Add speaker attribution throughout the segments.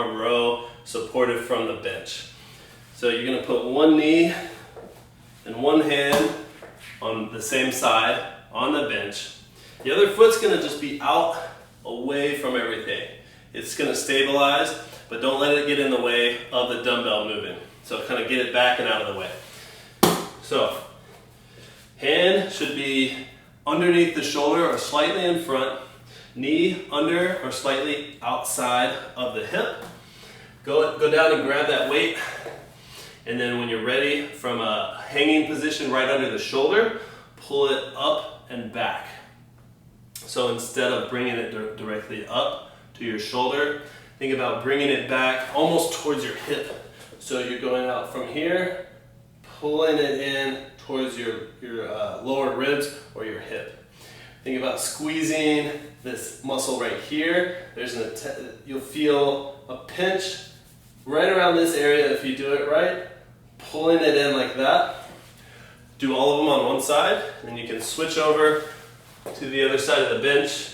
Speaker 1: forearm row supported from the bench. So you're going to put one knee and one hand on the same side on the bench. The other foot's going to just be out away from everything. It's going to stabilize, but don't let it get in the way of the dumbbell moving. So kind of get it back and out of the way. So hand should be underneath the shoulder or slightly in front. Knee under or slightly outside of the hip. Go down and grab that weight. And then when you're ready, from a hanging position right under the shoulder, pull it up and back. So instead of bringing it directly up to your shoulder, think about bringing it back almost towards your hip. So you're going out from here, pulling it in towards your lower ribs or your hip. Think about squeezing this muscle right here. You'll feel a pinch right around this area if you do it right. Pulling it in like that. Do all of them on one side, and then you can switch over to the other side of the bench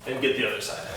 Speaker 1: and get the other side.